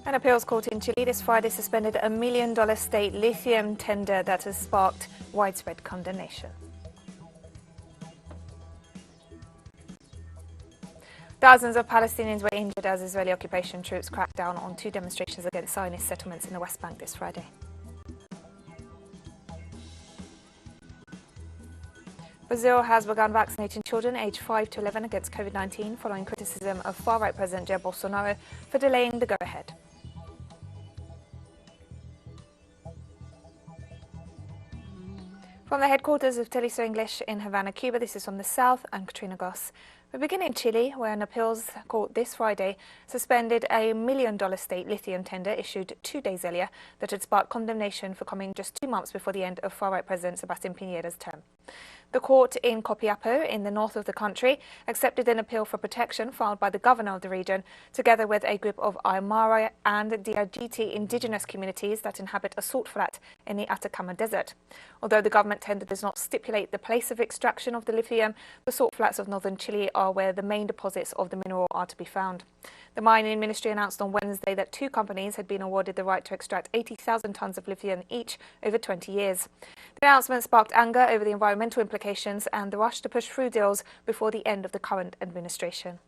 An appeals court in Chile this Friday suspended a $1 million state lithium tender that has sparked widespread condemnation. Thousands of Palestinians were injured as Israeli occupation troops cracked down on 2 demonstrations against Zionist settlements in the West Bank this Friday. Brazil has begun vaccinating children aged 5 to 11 against COVID-19 following criticism of far-right President Jair Bolsonaro for delaying the go-ahead. From the headquarters of teleSUR English in Havana, Cuba, this is from the south. I'm Katrina Goss. We begin in Chile, where an appeals court this Friday suspended a $1 million state lithium tender issued 2 days earlier that had sparked condemnation for coming just 2 months before the end of far-right President Sebastián Piñera's term. The court in Copiapó, in the north of the country, accepted an appeal for protection filed by the governor of the region, together with a group of Aymara and Diaguiti indigenous communities that inhabit a salt flat in the Atacama Desert. Although the government tender does not stipulate the place of extraction of the lithium, the salt flats of northern Chile are where the main deposits of the mineral are to be found. The mining ministry announced on Wednesday that 2 companies had been awarded the right to extract 80,000 tons of lithium each over 20 years. The announcement sparked anger over the environmental implications and the rush to push through deals before the end of the current administration.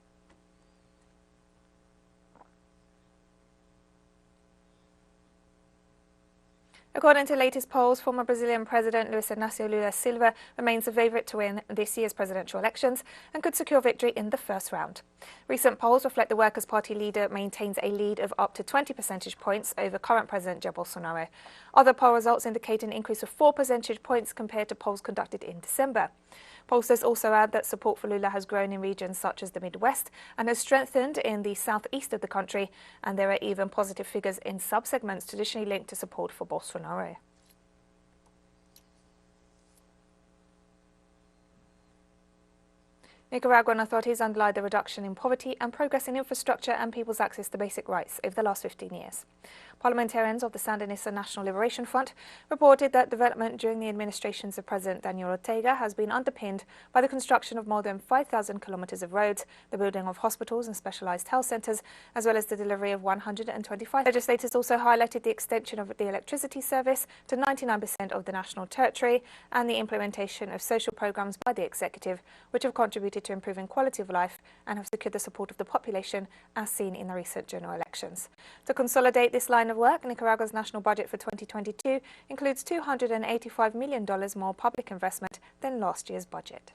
According to latest polls, former Brazilian President Luiz Inacio Lula remains the favourite to win this year's presidential elections and could secure victory in the first round. Recent polls reflect the Workers' Party leader maintains a lead of up to 20 percentage points over current President Jair Bolsonaro. Other poll results indicate an increase of 4 percentage points compared to polls conducted in December. Pollsters also add that support for Lula has grown in regions such as the Midwest and has strengthened in the southeast of the country, and there are even positive figures in subsegments traditionally linked to support for Bolsonaro. Nicaraguan authorities underlie the reduction in poverty and progress in infrastructure and people's access to basic rights over the last 15 years. Parliamentarians of the Sandinista National Liberation Front reported that development during the administrations of President Daniel Ortega has been underpinned by the construction of more than 5,000 kilometers of roads, the building of hospitals and specialized health centers, as well as the delivery of 125. Legislators also highlighted the extension of the electricity service to 99% of the national territory and the implementation of social programs by the executive, which have contributed to improving quality of life and have secured the support of the population, as seen in the recent general elections. To consolidate this line of work, Nicaragua's national budget for 2022 includes $285 million more public investment than last year's budget.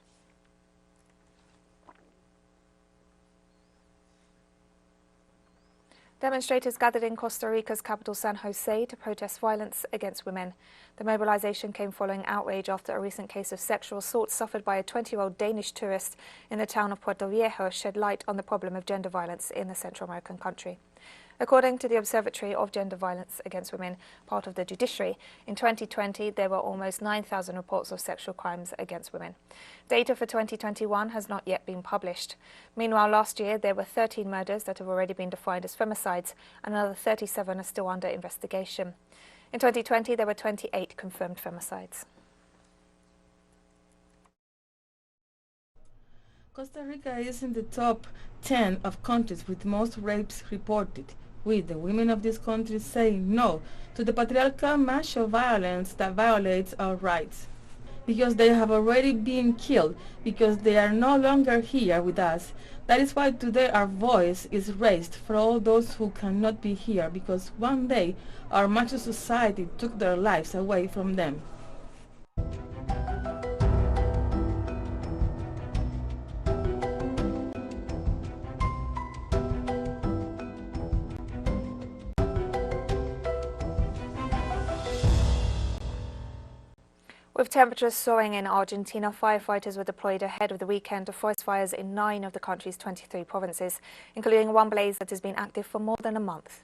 Demonstrators gathered in Costa Rica's capital San Jose to protest violence against women. The mobilization came following outrage after a recent case of sexual assault suffered by a 20-year-old Danish tourist in the town of Puerto Viejo shed light on the problem of gender violence in the Central American country. According to the Observatory of Gender Violence Against Women, part of the judiciary, in 2020 there were almost 9,000 reports of sexual crimes against women. Data for 2021 has not yet been published. Meanwhile, last year there were 13 murders that have already been defined as femicides, and another 37 are still under investigation. In 2020 there were 28 confirmed femicides. Costa Rica is in the top 10 of countries with most rapes reported, with the women of this country saying no to the patriarchal macho violence that violates our rights. Because they have already been killed, because they are no longer here with us. That is why today our voice is raised for all those who cannot be here, because one day our macho society took their lives away from them. With temperatures soaring in Argentina, firefighters were deployed ahead of the weekend to forest fires in 9 of the country's 23 provinces, including one blaze that has been active for more than a month.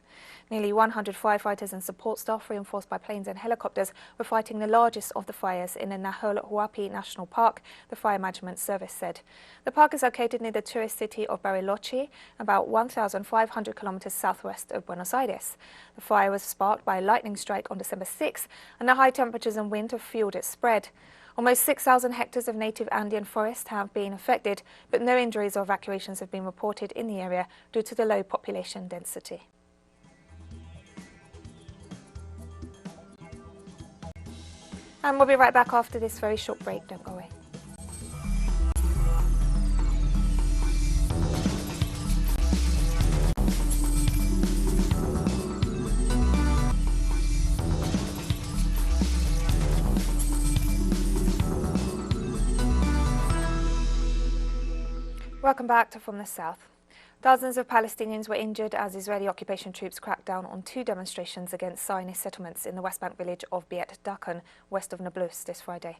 Nearly 100 firefighters and support staff, reinforced by planes and helicopters, were fighting the largest of the fires in the Nahuel Huapi National Park, the Fire Management Service said. The park is located near the tourist city of Bariloche, about 1,500 kilometers southwest of Buenos Aires. The fire was sparked by a lightning strike on December 6, and the high temperatures and wind have fueled its spread. Almost 6,000 hectares of native Andean forest have been affected, but no injuries or evacuations have been reported in the area due to the low population density. And we'll be right back after this very short break. Don't go away. Welcome back to From the South. Dozens of Palestinians were injured as Israeli occupation troops cracked down on 2 demonstrations against Zionist settlements in the West Bank village of Beit Dakan, west of Nablus, this Friday.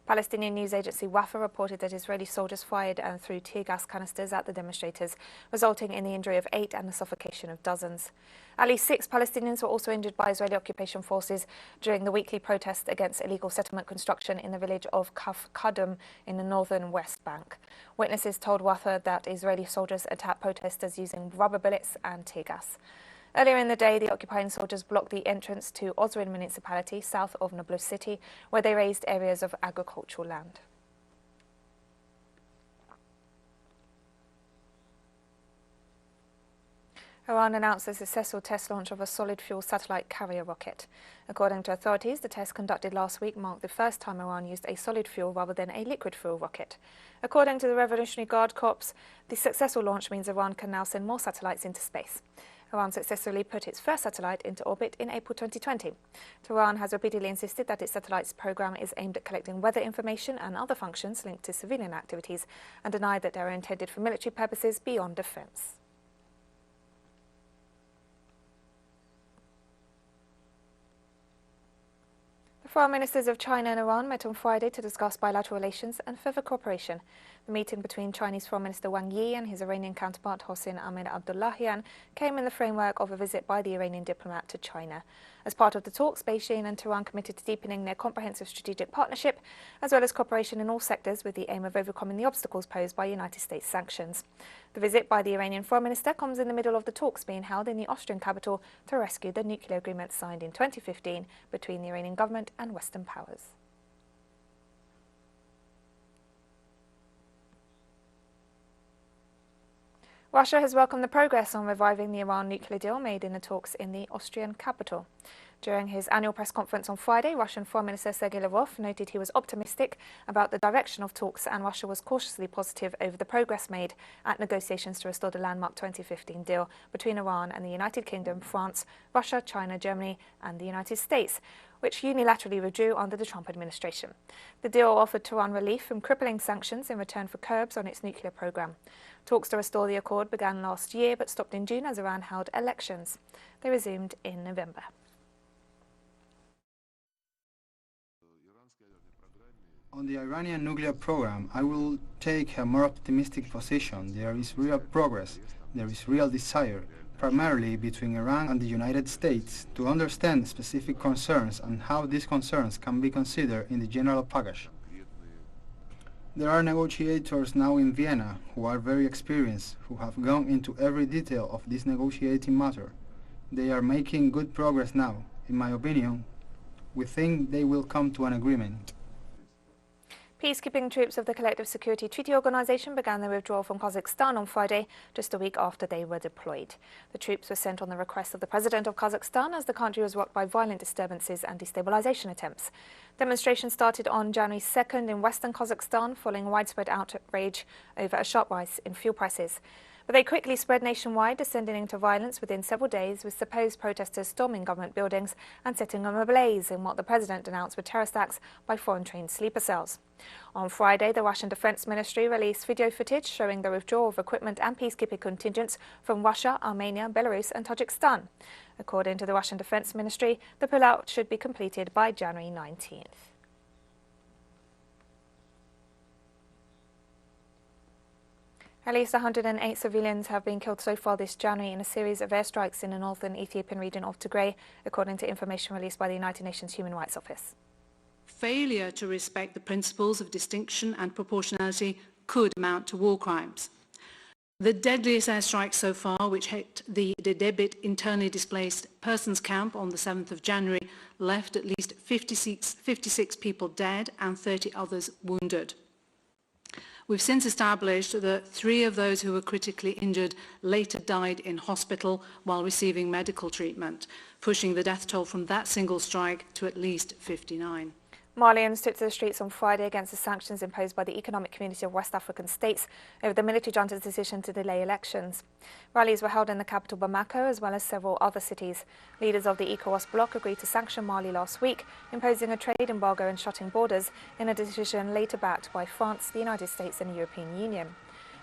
Palestinian news agency Wafa reported that Israeli soldiers fired and threw tear gas canisters at the demonstrators, resulting in the injury of 8 and the suffocation of dozens. At least 6 Palestinians were also injured by Israeli occupation forces during the weekly protest against illegal settlement construction in the village of Kaf Kadum in the northern West Bank. Witnesses told Wafa that Israeli soldiers attacked protesters using rubber bullets and tear gas. Earlier in the day, the occupying soldiers blocked the entrance to Osrin municipality, south of Nablus city, where they razed areas of agricultural land. Iran announced the successful test launch of a solid-fuel satellite carrier rocket. According to authorities, the test conducted last week marked the first time Iran used a solid fuel rather than a liquid fuel rocket. According to the Revolutionary Guard Corps, the successful launch means Iran can now send more satellites into space. Iran successfully put its first satellite into orbit in April 2020. Tehran has repeatedly insisted that its satellites program is aimed at collecting weather information and other functions linked to civilian activities, and denied that they are intended for military purposes beyond defense. The foreign ministers of China and Iran met on Friday to discuss bilateral relations and further cooperation. The meeting between Chinese Foreign Minister Wang Yi and his Iranian counterpart Hossein Amir-Abdollahian came in the framework of a visit by the Iranian diplomat to China. As part of the talks, Beijing and Tehran committed to deepening their comprehensive strategic partnership, as well as cooperation in all sectors with the aim of overcoming the obstacles posed by United States sanctions. The visit by the Iranian Foreign Minister comes in the middle of the talks being held in the Austrian capital to rescue the nuclear agreement signed in 2015 between the Iranian government and Western powers. Russia has welcomed the progress on reviving the Iran nuclear deal made in the talks in the Austrian capital. During his annual press conference on Friday, Russian Foreign Minister Sergei Lavrov noted he was optimistic about the direction of talks, and Russia was cautiously positive over the progress made at negotiations to restore the landmark 2015 deal between Iran and the United Kingdom, France, Russia, China, Germany and the United States, which unilaterally withdrew under the Trump administration. The deal offered Tehran relief from crippling sanctions in return for curbs on its nuclear program. Talks to restore the accord began last year but stopped in June as Iran held elections. They resumed in November. On the Iranian nuclear program, I will take a more optimistic position. There is real progress, there is real desire, primarily between Iran and the United States, to understand specific concerns and how these concerns can be considered in the general package. There are negotiators now in Vienna who are very experienced, who have gone into every detail of this negotiating matter. They are making good progress now. In my opinion, we think they will come to an agreement. Peacekeeping troops of the Collective Security Treaty Organization began their withdrawal from Kazakhstan on Friday, just a week after they were deployed. The troops were sent on the request of the president of Kazakhstan as the country was rocked by violent disturbances and destabilization attempts. Demonstrations started on January 2nd in western Kazakhstan following widespread outrage over a sharp rise in fuel prices. But they quickly spread nationwide, descending into violence within several days, with supposed protesters storming government buildings and setting them ablaze in what the president announced were terrorist acts by foreign-trained sleeper cells. On Friday, the Russian Defense Ministry released video footage showing the withdrawal of equipment and peacekeeping contingents from Russia, Armenia, Belarus and Tajikistan. According to the Russian Defense Ministry, the pullout should be completed by January 19th. At least 108 civilians have been killed so far this January in a series of airstrikes in the northern Ethiopian region of Tigray, according to information released by the United Nations Human Rights Office. Failure to respect the principles of distinction and proportionality could amount to war crimes. The deadliest airstrike so far, which hit the Dedebit internally displaced persons camp on the 7th of January, left at least 56 people dead and 30 others wounded. We've since established that 3 of those who were critically injured later died in hospital while receiving medical treatment, pushing the death toll from that single strike to at least 59. Malians took to the streets on Friday against the sanctions imposed by the Economic Community of West African States over the military junta's decision to delay elections. Rallies were held in the capital Bamako as well as several other cities. Leaders of the ECOWAS bloc agreed to sanction Mali last week, imposing a trade embargo and shutting borders in a decision later backed by France, the United States and the European Union.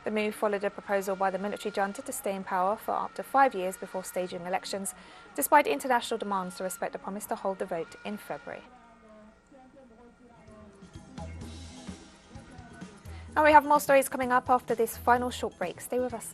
The move followed a proposal by the military junta to stay in power for up to 5 years before staging elections, despite international demands to respect the promise to hold the vote in February. And we have more stories coming up after this final short break. Stay with us.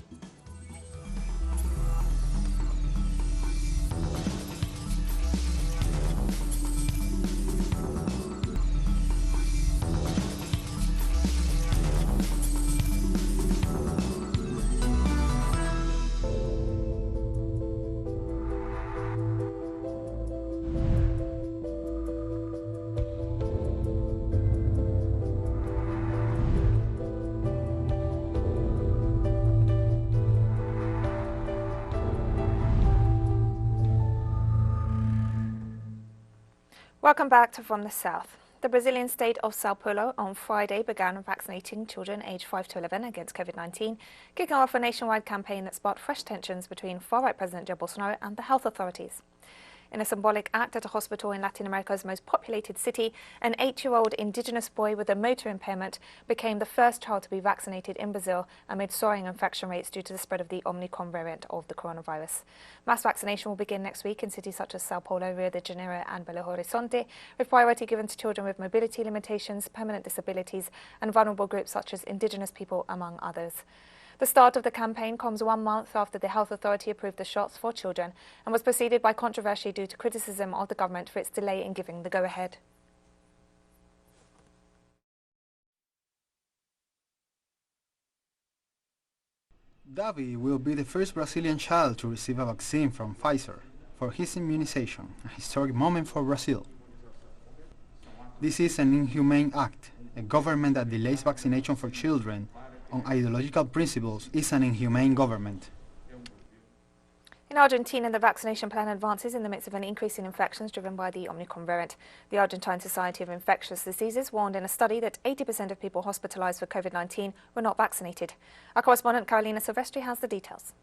Welcome back to From the South. The Brazilian state of Sao Paulo on Friday began vaccinating children aged 5 to 11 against COVID-19, kicking off a nationwide campaign that sparked fresh tensions between far-right President Jair Bolsonaro and the health authorities. In a symbolic act at a hospital in Latin America's most populated city, an 8-year-old indigenous boy with a motor impairment became the first child to be vaccinated in Brazil amid soaring infection rates due to the spread of the Omicron variant of the coronavirus. Mass vaccination will begin next week in cities such as Sao Paulo, Rio de Janeiro and Belo Horizonte, with priority given to children with mobility limitations, permanent disabilities and vulnerable groups such as indigenous people, among others. The start of the campaign comes 1 month after the health authority approved the shots for children and was preceded by controversy due to criticism of the government for its delay in giving the go-ahead. Davi will be the first Brazilian child to receive a vaccine from Pfizer for his immunization, a historic moment for Brazil. This is an inhumane act. A government that delays vaccination for children on ideological principles is an inhumane government. In Argentina, the vaccination plan advances in the midst of an increase in infections driven by the Omicron variant. The Argentine Society of Infectious Diseases warned in a study that 80% of people hospitalized for COVID-19 were not vaccinated. Our correspondent Carolina Silvestri has the details.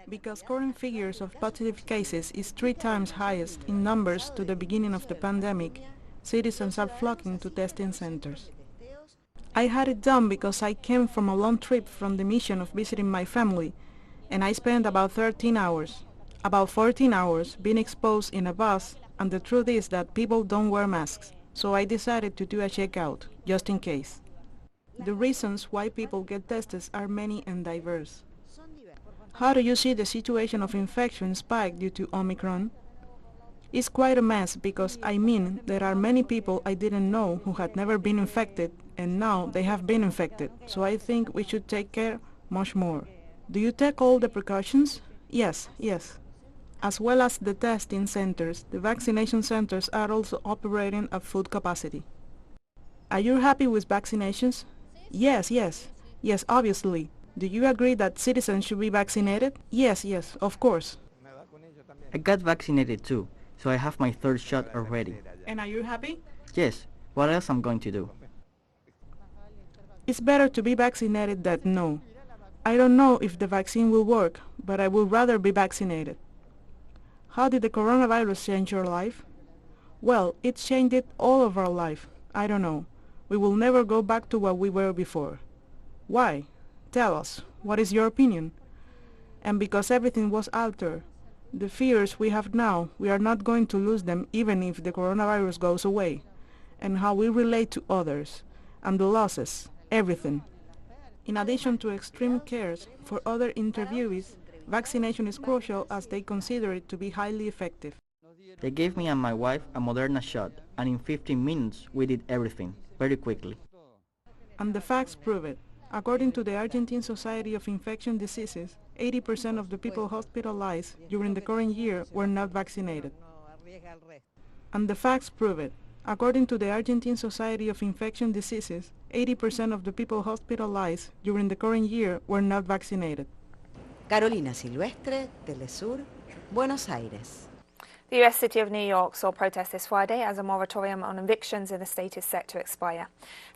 Because current figures of positive cases is 3 times highest in numbers to the beginning of the pandemic, citizens are flocking to testing centers. I had it done because I came from a long trip from the mission of visiting my family, and I spent about 13 hours, about 14 hours being exposed in a bus, and the truth is that people don't wear masks, so I decided to do a checkout, just in case. The reasons why people get tested are many and diverse. How do you see the situation of infection spike due to Omicron? It's quite a mess because, there are many people I didn't know who had never been infected and now they have been infected, so I think we should take care much more. Do you take all the precautions? Yes. As well as the testing centers, the vaccination centers are also operating at full capacity. Are you happy with vaccinations? Yes, obviously. Do you agree that citizens should be vaccinated? Yes, of course. I got vaccinated too, so I have my 3rd shot already. And are you happy? Yes, what else I'm going to do? It's better to be vaccinated than no. I don't know if the vaccine will work, but I would rather be vaccinated. How did the coronavirus change your life? Well, it changed all of our life. I don't know. We will never go back to what we were before. Why? Tell us, what is your opinion? And because everything was altered, the fears we have now, we are not going to lose them even if the coronavirus goes away. And how we relate to others, and the losses, everything. In addition to extreme cares for other interviewees, vaccination is crucial as they consider it to be highly effective. They gave me and my wife a Moderna shot, and in 15 minutes we did everything, very quickly. And the facts prove it. According to the Argentine Society of Infectious Diseases, 80% of the people hospitalized during the current year were not vaccinated. And the facts prove it. According to the Argentine Society of Infectious Diseases, 80% of the people hospitalized during the current year were not vaccinated. Carolina Silvestre, teleSUR, Buenos Aires. The U.S. city of New York saw protests this Friday as a moratorium on evictions in the state is set to expire.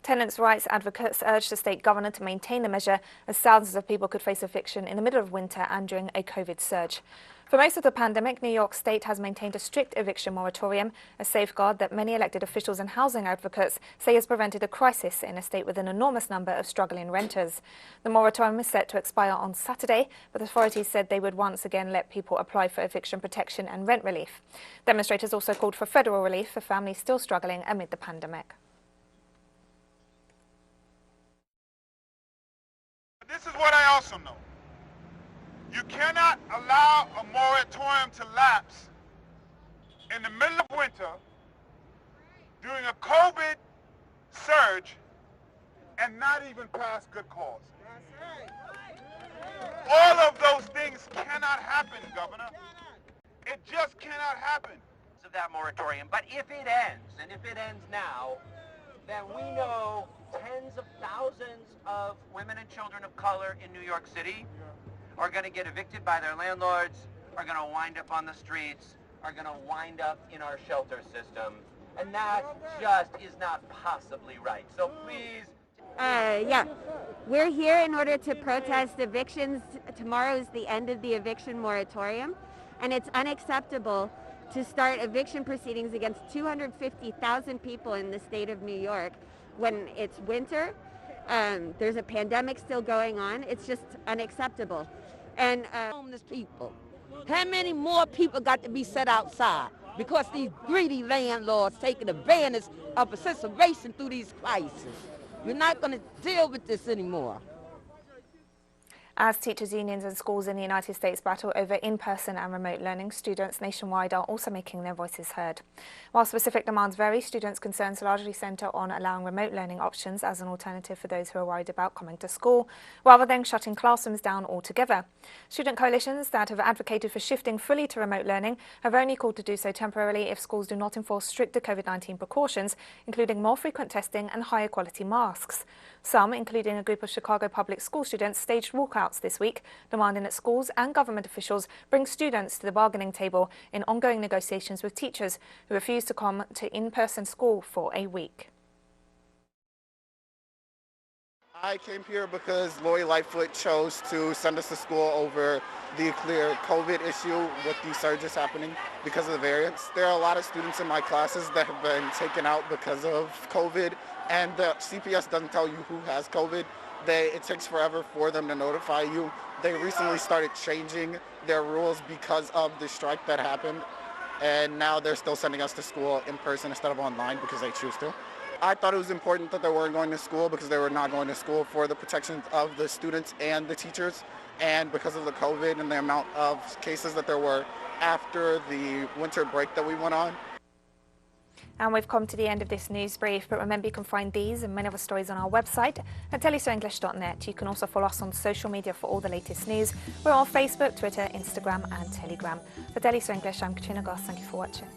Tenants' rights advocates urged the state governor to maintain the measure as thousands of people could face eviction in the middle of winter and during a COVID surge. For most of the pandemic, New York State has maintained a strict eviction moratorium, a safeguard that many elected officials and housing advocates say has prevented a crisis in a state with an enormous number of struggling renters. The moratorium is set to expire on Saturday, but authorities said they would once again let people apply for eviction protection and rent relief. Demonstrators also called for federal relief for families still struggling amid the pandemic. This is what I also know. You cannot allow a moratorium to lapse in the middle of winter during a COVID surge and not even pass good cause. All of those things cannot happen, Governor. It just cannot happen. Of that moratorium, but if it ends, and if it ends now, then we know tens of thousands of women and children of color in New York City are going to get evicted by their landlords, are going to wind up on the streets, are going to wind up in our shelter system. And that just is not possibly right. So please. Yeah, we're here in order to protest evictions. Tomorrow is the end of the eviction moratorium, and it's unacceptable to start eviction proceedings against 250,000 people in the state of New York when it's winter. There's a pandemic still going on. It's just unacceptable. And homeless people. How many more people got to be set outside? Because these greedy landlords taking advantage of a situation through these crises. We're not going to deal with this anymore. As teachers' unions and schools in the United States battle over in-person and remote learning, students nationwide are also making their voices heard. While specific demands vary, students' concerns largely centre on allowing remote learning options as an alternative for those who are worried about coming to school, rather than shutting classrooms down altogether. Student coalitions that have advocated for shifting fully to remote learning have only called to do so temporarily if schools do not enforce stricter COVID-19 precautions, including more frequent testing and higher quality masks. Some, including a group of Chicago public school students, staged walkouts this week, demanding that schools and government officials bring students to the bargaining table in ongoing negotiations with teachers who refuse to come to in-person school for a week. I came here because Lori Lightfoot chose to send us to school over the clear COVID issue with the surges happening because of the variants. There are a lot of students in my classes that have been taken out because of COVID, and the CPS doesn't tell you who has COVID. It takes forever for them to notify you. They recently started changing their rules because of the strike that happened, and now they're still sending us to school in person instead of online because they choose to. I thought it was important that they weren't going to school because they were not going to school for the protection of the students and the teachers, and because of the COVID and the amount of cases that there were after the winter break that we went on. And we've come to the end of this news brief, but remember you can find these and many other stories on our website at telesurenglish.net. You can also follow us on social media for all the latest news. We're on Facebook, Twitter, Instagram and Telegram. For Telesur English, I'm Katrina Goss. Thank you for watching.